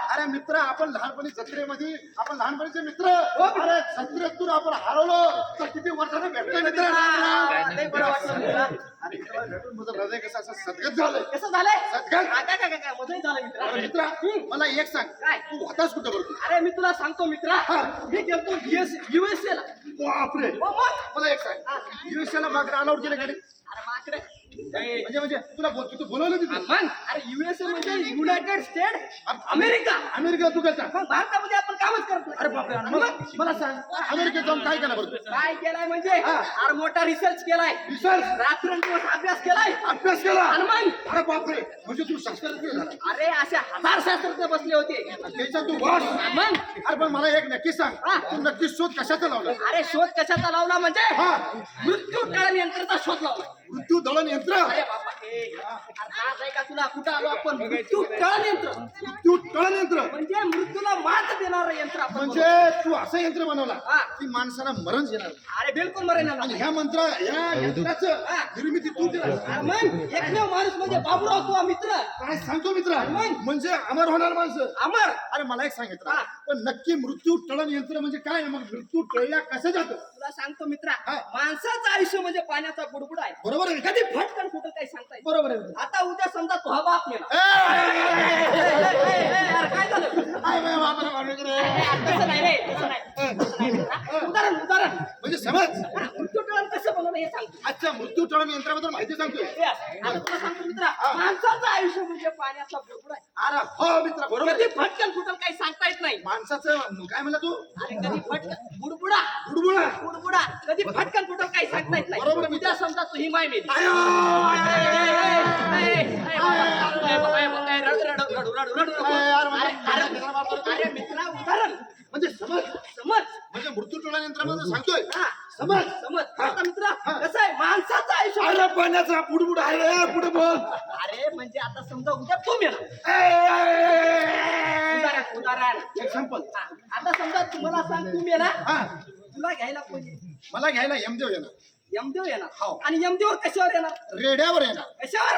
अरे मित्र आपण लहानपणी जत्रेमध्ये आपण लहानपणीचे मित्र अरे जत्रेतून आपण हरवलो तर किती वर्षाने भेटतोय मित्र भेटून माझं हृदय कसं असं सदगत झालंय कसं झालंय सदगत मित्र मला एक सांग तू होतास कुठं बरोबर अरे मी तुला सांगतो मित्रा मी गेलतो USA ला बापरे मला एक सांग USA ला मागं अलाउड केलं गाडी अरे माकडे म्हणजे तुला तू बोलवलं तिथे मग अरे USA म्हणजे युनायटेड स्टेट अमेरिका अमेरिका तू गेलता भारतामध्ये आपण कामच करतो अरे बापरे मला सांग अमेरिकेत जाऊन काय केलं बरं काय केलाय म्हणजे अरे मोठा रिसर्च केलाय रिसर्च रात्रंदिवस अभ्यास केलाय केला आणि मग अरे बापरे म्हणजे तू शास्त्रज्ञ झाला अरे असे 1000 शास्त्रज्ञ बसले होते त्याचा तू बॉस मग अरे पण मला एक नक्की सांग तू नक्की शोध कशाचा लावला अरे शोध कशाचा लावला म्हणजे मृत्यू टळण यंत्राचा शोध लावला मृत्यू दळण यंत्र अरे बाबा आहे का तुला कुठं आलो आपण मृत्यू टळण यंत्र मृत्यू टळण यंत्र म्हणजे मृत्यूला मात देणारं यंत्र आपण म्हणजे तू असं यंत्र बनवला की माणसाला मरण येणार अरे बिलकुल मरण आणि ह्या यंत्राचं निर्मिती तू केला मग एकमेव माणूस म्हणजे बाबूराव तू मित्र काय सांगतो मित्र म्हणजे अमर होणार माणसं अमर अरे मला एक सांगितलं पण नक्की मृत्यू टळण यंत्र म्हणजे काय मग मृत्यू टळल्या कसं जातं तुला सांगतो मित्रा माणसाचं आयुष्य म्हणजे पाण्याचा बुडबुड आहे बरोबर आहे कधी फटकन कुठं काही सांगता येईल बरोबर आहे आता उद्या समजा तो हा बाप मेला काय झालं तसं नाही रे तसं नाही उदाहरण म्हणजे समज मृत्यू टळण कसं बनवलं हे सांगतो अच्छा मृत्यू टळण यंत्राबद्दल माहिती सांगतोय आता तुला सांगतो मित्रा माणसाचं आयुष्य म्हणजे पाण्याचा बुडबुड आहे अरे हो मित्र बरोबर कधी फटकन कुठं काही सांगता येत नाही माणसाचं काय म्हणला तू अरे कधी फटकन बुडबुडा बुडबुडा बुडबुडा कधी फटकन कुठं काही सांगता येत नाही बरोबर उद्या समजा तू ही माय मेली अरे मित्रा उदाहरण म्हणजे समज म्हणजे मृत्यू टळण यंत्रामध्ये सांगतोय समज आता मित्रा कसं आहे माणसाचं आयुष्य अरे पाण्याचा बुडबुड आहे पुढे बोल अरे म्हणजे आता समजा उद्या तू मेला उदाहरण एक्झाम्पल आता समजा तुम्हाला सांग तू मेला तुला घ्यायला कोणी मला घ्यायला यमदेव येणार यमदेव येणार आणि यमदेवर कशावर येणार रेड्यावर येणार कशावर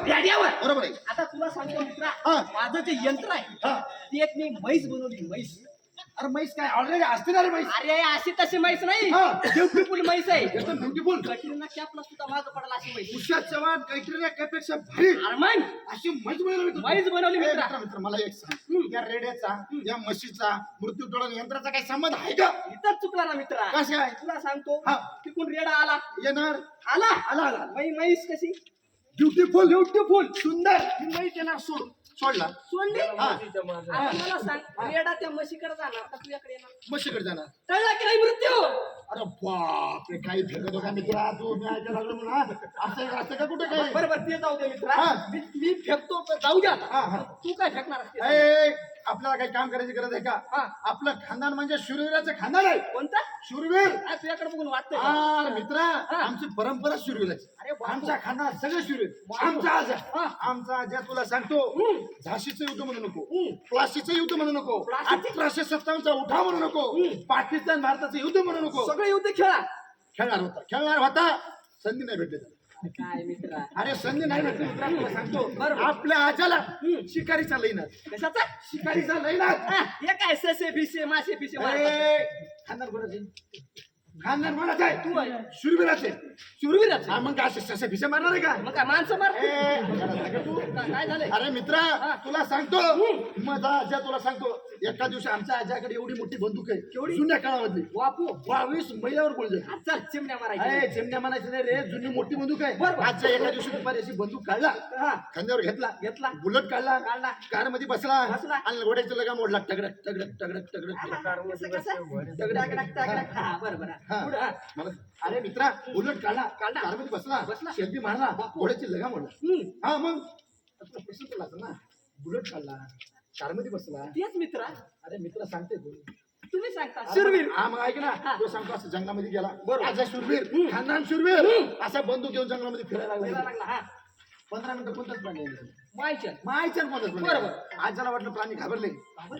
रेड्यावर बरोबर आहे आता तुला सांगतो मित्रा माझं जे यंत्र आहे ती एक मी म्हैस बनवली म्हैस अरे म्हैस काय ऑलरेडी असते ना रे म्हैस अरे अशी तशी म्हैस नाही ब्युटिफुल म्हैस आहे एकदम ब्युटिफुल कटरीना कॅपला सुद्धा मागं पडला अशी म्हैस उषा चव्हाण कैटरीना कॅपेक्षा भारी अरे मग अशी म्हैस बनवली म्हैस बनवली मित्रा मित्र मला एक सांग या रेड्याचा या म्हशीचा मृत्यू टळण यंत्राचा काही संबंध आहे का इथंच चुकला ना मित्रा कसं आहे तुला सांगतो तिकून रेडा आला येणार आला आला म्हैस कशी ब्युटिफुल सुंदर ही म्हैस येणार सोडला सोडली आता मला सांग रेडा त्या म्हशीकडे जाणार का तुझ्याकडे येणार म्हशीकडे जाणार टळला की नाही मृत्यू अरे बापरे काही फेकत होता मित्रा तू मी ऐकायला लागलो म्हणा असं का कुठे काय बरोबर ते जाऊ दे मित्रा मी फेकतो जाऊ द्या तू काय फेकणार आपल्याला काही काम करायची गरज आहे का आपलं खानदान म्हणजे शूरवीराचं खानदान आहे कोणता शूरवीर तुझ्याकडे बघून वाटतं मित्रा आमची परंपरा शूरवीराची अरे आमच्या खानदान सगळं शूरवीर आमचा आजा तुला सांगतो झाशीचं युद्ध म्हणू नको प्लासीचं युद्ध म्हणू नको 1857चा उठाव म्हणू नको पाकिस्तान भारताचं युद्ध म्हणू नको सगळं युद्ध खेळणार होता संधी नाही भेटली काय मित्रा अरे संधी नाही भेटली मित्रा तुला सांगतो आपल्या आजाला शिकारीचा लईनात कशाचा शिकारीचा लईनात हे काय ससे भिसे मासे भिसे खानदान कोणाचं आहे तू शूरवीराचे मग काय ससे भिसे मारणार आहे का मग काय माणसं मार काय झालं अरे मित्रा तुला सांगतो माझा आजा तुला सांगतो एका दिवशी आमच्या आजाकडे एवढी मोठी बंदूक आहे केवढी जुन्या काळामधली बापू 22 मैलावर गोळी चल चिमण्या मारायच्या चिमण्या मारायची नाही रे जुनी मोठी बंदूक आहे आजच्या एका दिवशी दुपारी अशी बंदूक काढला खांद्यावर घेतला बुलेट काढला कार मध्ये बसला आणि घोड्याचं लगा मोडला टगडक अरे मित्रा बुलेट काढला कार मध्ये बसला शेल्फी मारला घोड्याची लगा मोडला मग प्रश्न तुला ना बुलेट काढला कार मध्ये बसला तेच मित्रा अरे मित्र सांगते तुम्ही सांगता शूरवीर मग ऐक ना तो सांगतो असं जंगलामध्ये गेला बरोबर शूरवीर खानदान शूरवीर असा बंदूक घेऊन जंगलामध्ये फिरायला लागला 15 मिनिटं कोणताच प्राणी मायच्या बरोबर आजाला वाटलं प्राणी घाबरले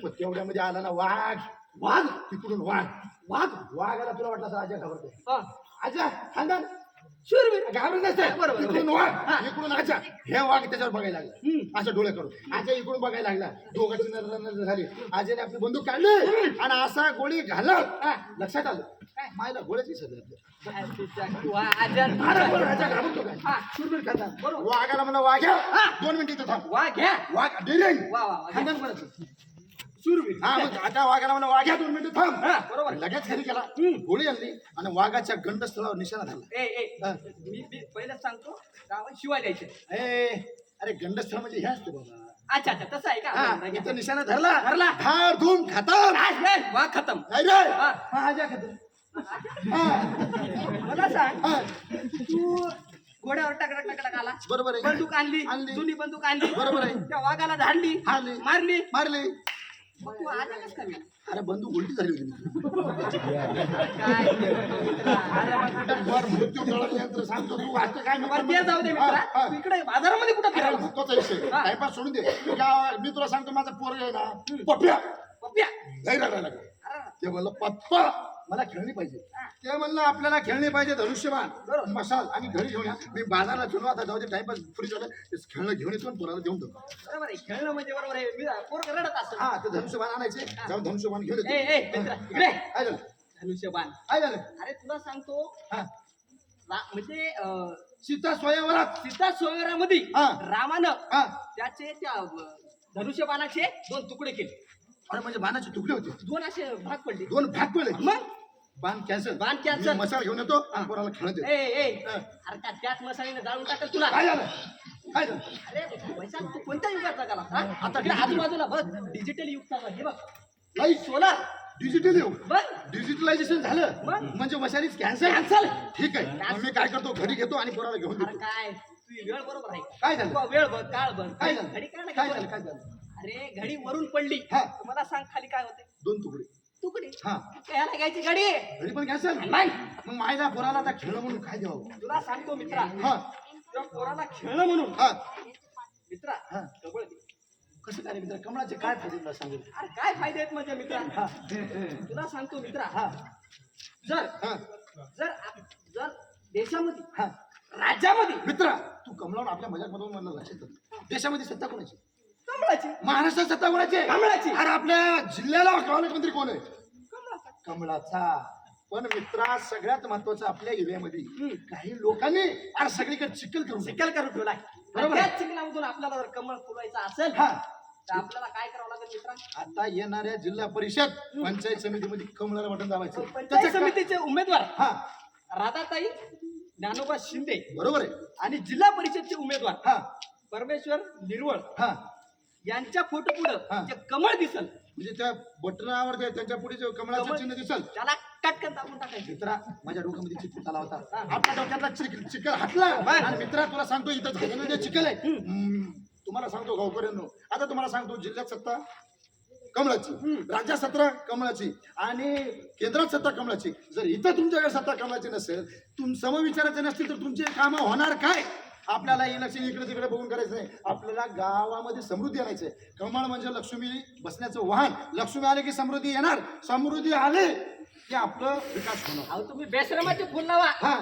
तेवढ्यामध्ये आला ना वाघ तिकडून वाघाला तुला वाटलं असं आजा घाबरते आजा खानदान शूरवीर घाबरत नसतं. बरोबर. इकडून वाघ इकडून आजा हे वाघ त्याच्यावर बघायला लागला असं डोळे करून आजा इकडून बघायला लागला दोघांची नजर झाली आजीने आपली बंदूक काढली आणि असा गोळी घालत लक्षात आलं काय मायला गोळ्याची सध्या राजा घाबरतो काय शूरवीर खानदान बरोबर वाघाला म्हणलं वाघ्या 2 मिनिटं इथं थांब वा घ्या वाघ डिरिंग वा वा वा. खानदान कोणाचं शूरवीर हा मग आता वाघाला म्हणलं वाघ्या 2 मिनिटं थांब बरोबर. लगेच घरी केला गोळी आणली आणि वाघाच्या गंडस्थळावर निशाणा झाला ए मी पहिलेच सांगतो गावात शिवाय द्यायचे अरे गंडस्थळ म्हणजे हे असते बाबा अच्छा अच्छा तसं आहे हा, का इथं निशाणा धरला धरला. धार धूम खतम वा खतम नाही रे हा. हा आजा खतम मला सांग हा, तू घोड्यावर टकटक टकटक आला बरोबर आहे बंदूक आणली आणली. जुनी बंदूक आणली बरोबर आहे. त्या वाघाला झाडली हाणली. मारली मारले मग तू आला कस का अरे बंदूक उलटी झाली होती काय अरे मग कुठं वर मृत्यू टळलं यंत्र सांगतो तू असं काय नको. वरती जाऊ दे मित्रा हा, तू इकडे बाजारामध्ये कुठं अरे फिरायला महत्वाचा विषय हा. टाइमपास सोडून दे तू मी तुला सांगतो माझा पोरग आहे ना पप्प्या पप्प्या लई रडायला लागला. अरे, ते म्हणलं पप्पा मला खेळणी पाहिजे ते म्हणलं आपल्याला खेळणी पाहिजे धनुष्यबाण बरोबर. मशाल आणि घरी घेऊन या मी बाजारला गेलो आता जाऊ दे टाइमपास फ्री झालं ते खेळणं घेऊन येतो आणि पोराला देऊन देतो बरोबर आहे खेळणं म्हणजे बरोबर आहे मी पोरग रडत असतो हा ते धनुष्यबाण आणायचे जाऊन धनुष्यबाण घेऊन ए ए येतो मित्रा इकडे काय झालं धनुष्यबाण काय झालं अरे तुला सांगतो हा म्हणजे सीता स्वयंवरात सीता स्वयंवरामध्ये हा. रामानं हा त्याचे त्या धनुष्यबाणाचे 2 तुकडे केले अरे म्हणजे बाणाचे तुकडे होते 2 असे भाग पडले 2 भाग पडले मग बाण कॅन्सल बाण cancel. मसाला घेऊन येतो आणि पोराला खेळत ए येतो ए हा. अरे त्याच मसाल्याने जाळून टाकल तुला काय झालं काय झालं अरे पैसा तू कोणत्या युगाचा गेला हा? आता इकडे आजूबाजूला बघ डिजिटल युग चालू आहे हे बघ लाईट सोलार डिजिटल येऊ बघ डिजिटलायझेशन झालं मग? म्हणजे मशालीच कॅन्सल Cancel. ठीक आहे मग मी काय करतो घडी घेतो आणि पोराला घेऊन अरे देतो काय तू वेळ बरोबर आहे काय झालं? तू वेळ बघ काळ बघ काय झालं घडी काय काय नाही झालं काय झालं अरे घडी वरून पडली हा. मला सांग खाली काय होते 2 तुकडे तुकडे हा याला घ्यायची घडी घडी पण कॅन्सल नाही मग मायला पोराला आता खेळणं म्हणून काय द्यावं तुला सांगतो मित्रा हा तुझ्या पोराला खेळणं म्हणून हा मित्रा हा. कबळ दे. कसं काय रे मित्र कमळाचे काय फायदे तुला सांगू अरे काय फायदे आहेत माझ्या मित्रा हा तुला सांगतो मित्रा हा जर हा जर देशामध्ये हा राज्यामध्ये मित्रा तू कमळावर आपल्या मजाक मधून मला लक्षात आलं देशामध्ये सत्ता कोणाची कमळाची महाराष्ट्रात सत्ता कोणाची कमळाची. अरे आपल्या जिल्ह्याला पालकमंत्री कोण आहे कमळाचा कमळाचा पण मित्रा सगळ्यात महत्वाचं आपल्या एरियामध्ये काही लोकांनी अरे सगळीकडे चिखल करून टाकलं. चिखल करून ठेवलाय बरोबर. त्याच चिखलामधून आपल्याला जर कमळ फुलवायचं असेल हा तर आपल्याला काय करावं लागेल मित्रा आता येणाऱ्या जिल्हा परिषद पंचायत समितीमध्ये कमळाला बटन दाबायचं पंचायत त्याचं काय- समितीचे उमेदवार हा राधाताई ज्ञानोबा शिंदे बरोबर आहे आणि जिल्हा परिषदचे उमेदवार हा परमेश्वर निर्वळ हा यांच्या फोटो पुढं हा. जे कमळ दिसल म्हणजे त्या बटनावर त्यांच्या पुढे जे कमळाचं कमळ. चिन्ह दिसल त्याला कटकन दाबून टाकायचं मित्रा माझ्या डोक्यामध्ये चिखल आला होता आपल्या डोक्यातला चिखल हटला आणि मित्रा तुला सांगतो इथं झालेलं जे चिखल आहे तुम्हाला सांगतो गावकऱ्यांनो आता तुम्हाला सांगतो जिल्ह्यात सत्ता कमळाची राज्यात सत्ता कमळाची आणि केंद्रात सत्ता कमळाची जर इथं तुमच्याकडे सत्ता कमळाची नसेल समविचाराचे नसतील तर तुमचे कामं होणार काय आपल्याला इलेक्शन इकडे तिकडे बघून करायचं नाही आपल्याला गावामध्ये समृद्धी आणायचं आहे कमळ म्हणजे लक्ष्मी बसण्याचं वाहन लक्ष्मी आले की समृद्धी येणार समृद्धी आले की आपलं विकास होणार अहो तुम्ही बेसरमाचे फुल लावा हा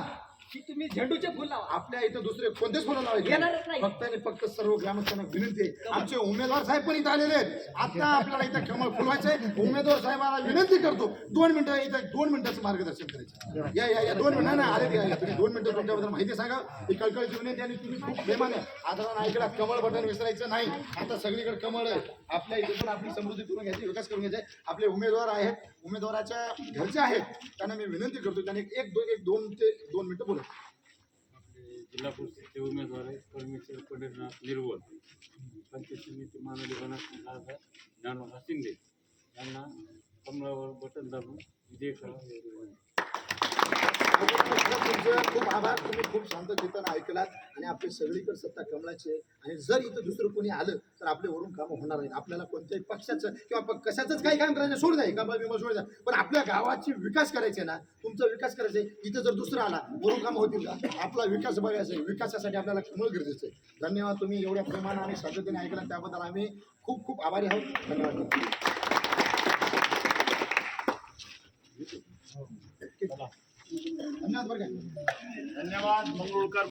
की तुम्ही झेंडूचे फुल लावा आपल्या इथं दुसरे कोणतेच फुलं लावायचे येणारच नाही. फक्त आणि फक्त सर्व ग्रामस्थांना विनंती आहे आमचे उमेदवार साहेब पण इथं आलेले आहेत आता आपल्याला इथं कमळ फुलवायचंय उमेदवार साहेबाला विनंती करतो 2 मिनिटं इथं 2 मिनिटाचं मार्गदर्शन करायचं या 2 मिनिटं नाही आले तुम्ही 2 मिनिटं तुमच्याबद्दल माहिती सांगा ही कळकळीची विनंती आणि तुम्ही खूप प्रेमाने आदरानं ऐकला कमळ बटन विसरायचं नाही आता सगळीकडे कमळ आहे आपल्या इथे पण आपली समृद्धी करून घ्यायची विकास करून घ्यायचा आहे. आपले उमेदवार आहेत उमेदवाराच्या घरचे आहेत त्यांना मी विनंती करतो त्यांनी एक 2 ते 2 मिनिटं बोला जिल्हा परिषदेचे उमेदवार आहेत परमेश्वर पंढरीनाथ निर्वळ पंचायत समिती माननीय बनास ज्ञानोबा शिंदे यांना कमळावर बटन दाबून विजय करा. तुमचे खूप आभार तुम्ही खूप शांत चित्तानं ऐकलात आणि आपली सगळीकडे सत्ता कमळाची आहे आणि जर इथं दुसरं कोणी आलं तर आपल्या वरून कामं होणार नाहीत आपल्याला कोणत्याही पक्षाचं किंवा कशाचंच काही काम करायचं सोड नाही कमळ बिमळ सोड नाही पण आपल्या गावाची विकास करायचे ना तुमचा विकास करायचा आहे इथं जर दुसरं आला वरून कामं होतील का आपला विकास बघायचा आहे विकासासाठी आपल्याला कमळ गरजेचं आहे धन्यवाद तुम्ही एवढ्या प्रेमानं आणि सातत्याने ऐकलात त्याबद्दल आम्ही खूप खूप आभारी आहोत धन्यवाद धन्यवाद बरं का. धन्यवाद मंगरुळकर